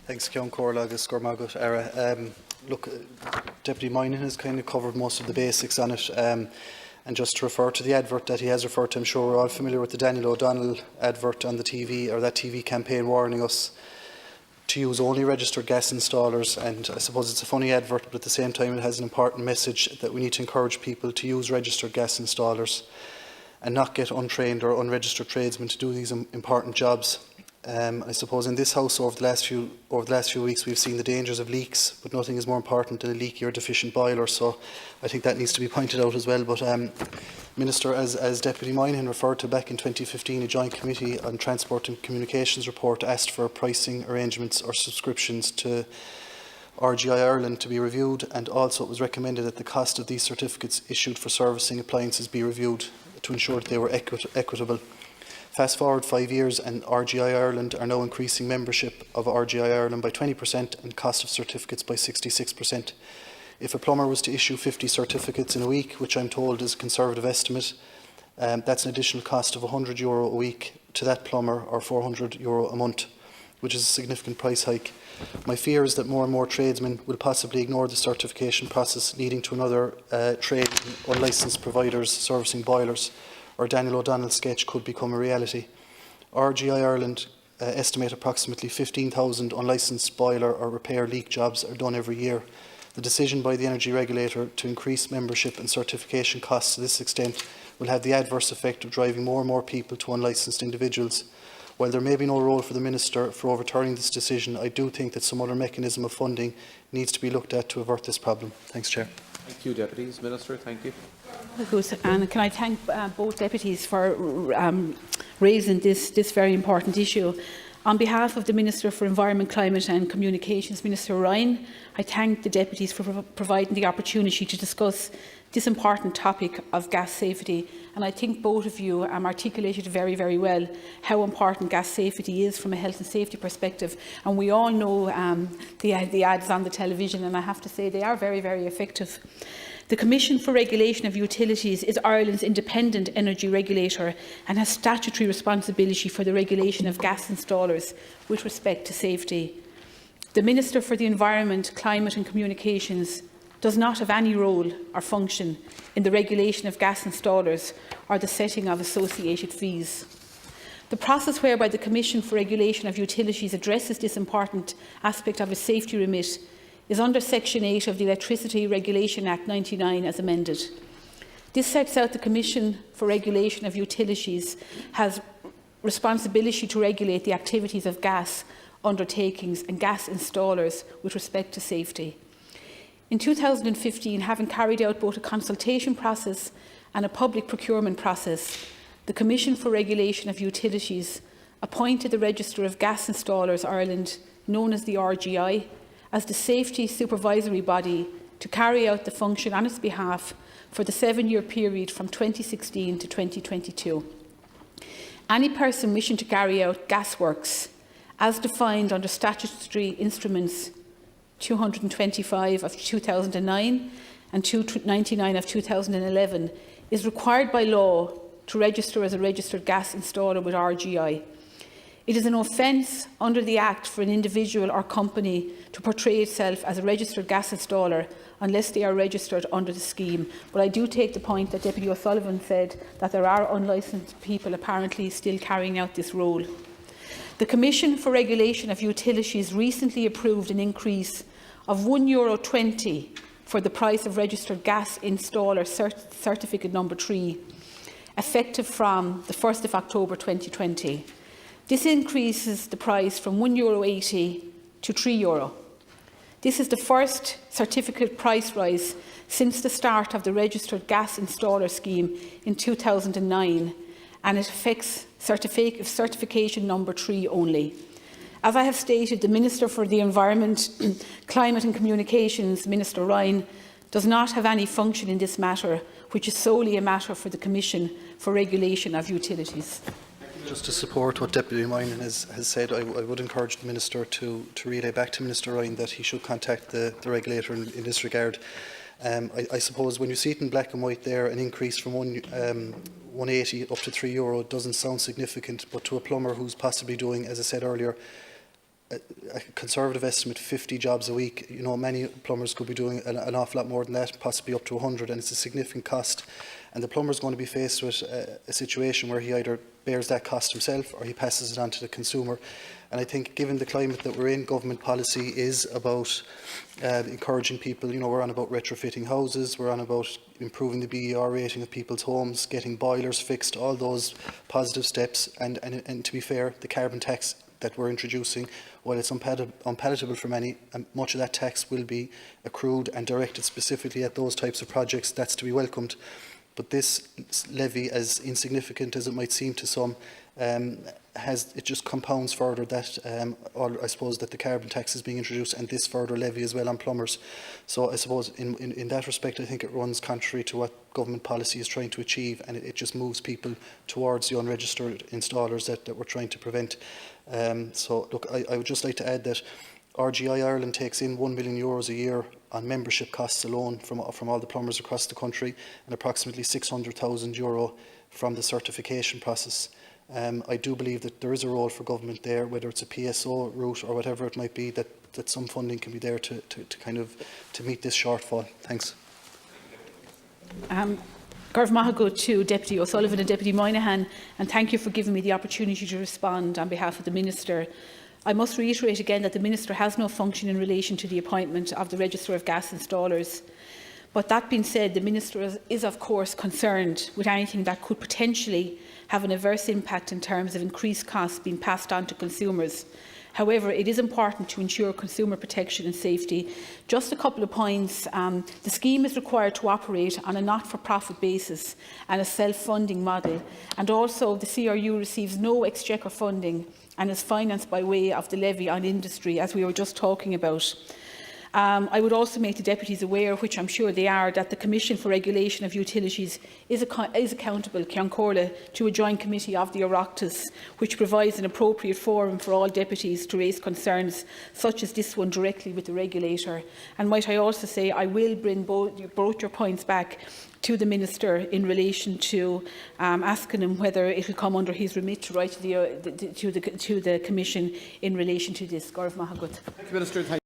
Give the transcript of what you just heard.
Thanks, Ceann Comhairle agus Gormagat Ara. Look, Deputy Moynihan has kind of covered most of the basics on it. And just to refer to the advert that he has referred to, I'm sure we're all familiar with the Daniel O'Donnell advert on the TV, or that TV campaign warning us to use only registered gas installers. And I suppose it's a funny advert, but at the same time it has an important message that we need to encourage people to use registered gas installers and not get untrained or unregistered tradesmen to do these important jobs. I suppose in this House over the last few weeks we've seen the dangers of leaks, but nothing is more important than a leaky or deficient boiler. So I think that needs to be pointed out as well. But Minister, as Deputy Moynihan referred to back in 2015, a Joint Committee on Transport and Communications report asked for pricing arrangements or subscriptions to RGI Ireland to be reviewed, and also it was recommended that the cost of these certificates issued for servicing appliances be reviewed to ensure that they were equitable. Fast forward 5 years and RGI Ireland are now increasing membership of RGI Ireland by 20% and cost of certificates by 66%. If a plumber was to issue 50 certificates in a week, which I'm told is a conservative estimate, that's an additional cost of €100 a week to that plumber, or €400 a month, which is a significant price hike. My fear is that more and more tradesmen will possibly ignore the certification process, leading to another trade in unlicensed providers servicing boilers, or Daniel O'Donnell's sketch could become a reality. RGI Ireland estimate approximately 15,000 unlicensed boiler or repair leak jobs are done every year. The decision by the energy regulator to increase membership and certification costs to this extent will have the adverse effect of driving more and more people to unlicensed individuals. While there may be no role for the Minister for overturning this decision, I do think that some other mechanism of funding needs to be looked at to avert this problem. Thanks, Chair. Thank you, Deputies. Minister, thank you. And can I thank both deputies for raising this very important issue. On behalf of the Minister for Environment, Climate and Communications, Minister Ryan, I thank the deputies for providing the opportunity to discuss this important topic of gas safety. And I think both of you articulated very, very well how important gas safety is from a health and safety perspective. And we all know the ads on the television, and I have to say they are very, very effective. The Commission for Regulation of Utilities is Ireland's independent energy regulator and has statutory responsibility for the regulation of gas installers with respect to safety. The Minister for the Environment, Climate and Communications does not have any role or function in the regulation of gas installers or the setting of associated fees. The process whereby the Commission for Regulation of Utilities addresses this important aspect of its safety remit is under Section 8 of the Electricity Regulation Act 99 as amended. This sets out the Commission for Regulation of Utilities has responsibility to regulate the activities of gas undertakings and gas installers with respect to safety. In 2015, having carried out both a consultation process and a public procurement process, the Commission for Regulation of Utilities appointed the Register of Gas Installers Ireland, known as the RGI, as the safety supervisory body to carry out the function on its behalf for the 7-year period from 2016 to 2022. Any person wishing to carry out gas works, as defined under Statutory Instruments 225 of 2009 and 299 of 2011, is required by law to register as a registered gas installer with RGI. It is an offence under the Act for an individual or company to portray itself as a registered gas installer unless they are registered under the scheme. But I do take the point that Deputy O'Sullivan said that there are unlicensed people apparently still carrying out this role. The Commission for Regulation of Utilities recently approved an increase of €1.20 for the price of registered gas installer certificate number 3, effective from the 1st of October 2020. This increases the price from €1.80 to €3. This is the first certificate price rise since the start of the registered gas installer scheme in 2009, and it affects certification number 3 only. As I have stated, the Minister for the Environment, Climate and Communications, Minister Ryan, does not have any function in this matter, which is solely a matter for the Commission for Regulation of Utilities. Just to support what Deputy Moynihan has said, I would encourage the Minister to relay back to Minister Ryan that he should contact the regulator in this regard. I suppose when you see it in black and white there, an increase from €1.80 up to €3 doesn't sound significant, but to a plumber who's possibly doing, as I said earlier, a conservative estimate, 50 jobs a week. You know, many plumbers could be doing an awful lot more than that, possibly up to 100, and it's a significant cost. And the plumber is going to be faced with a situation where he either bears that cost himself or he passes it on to the consumer. And I think, given the climate that we're in, government policy is about encouraging people. You know, we're on about retrofitting houses, we're on about improving the BER rating of people's homes, getting boilers fixed, all those positive steps. And to be fair, the carbon tax that we're introducing, while it's unpalatable for many, much of that tax will be accrued and directed specifically at those types of projects. That's to be welcomed. But this levy, as insignificant as it might seem to some, it just compounds further that, I suppose, that the carbon tax is being introduced, and this further levy as well on plumbers. So I suppose in that respect, I think it runs contrary to what government policy is trying to achieve, and it just moves people towards the unregistered installers that we're trying to prevent. So look, I would just like to add that RGI Ireland takes in €1 million a year on membership costs alone from all the plumbers across the country, and approximately €600,000 from the certification process. I do believe that there is a role for government there, whether it's a PSO route or whatever it might be, that some funding can be there to meet this shortfall. Thanks. Garv Mahago to Deputy O'Sullivan and Deputy Moynihan, and thank you for giving me the opportunity to respond on behalf of the Minister. I must reiterate again that the Minister has no function in relation to the appointment of the Register of Gas Installers. But that being said, the Minister is of course concerned with anything that could potentially have an adverse impact in terms of increased costs being passed on to consumers. However, it is important to ensure consumer protection and safety. Just a couple of points. The scheme is required to operate on a not-for-profit basis and a self-funding model. And also, the CRU receives no exchequer funding and is financed by way of the levy on industry, as we were just talking about. I would also make the deputies aware, which I'm sure they are, that the Commission for Regulation of Utilities is accountable, Ceann Comhairle, to a joint committee of the Oireachtas, which provides an appropriate forum for all deputies to raise concerns such as this one directly with the regulator. And might I also say, I will bring both your points back to the Minister in relation to asking him whether it will come under his remit to write to the Commission in relation to this. Garv Mahagut. Thank you, Minister.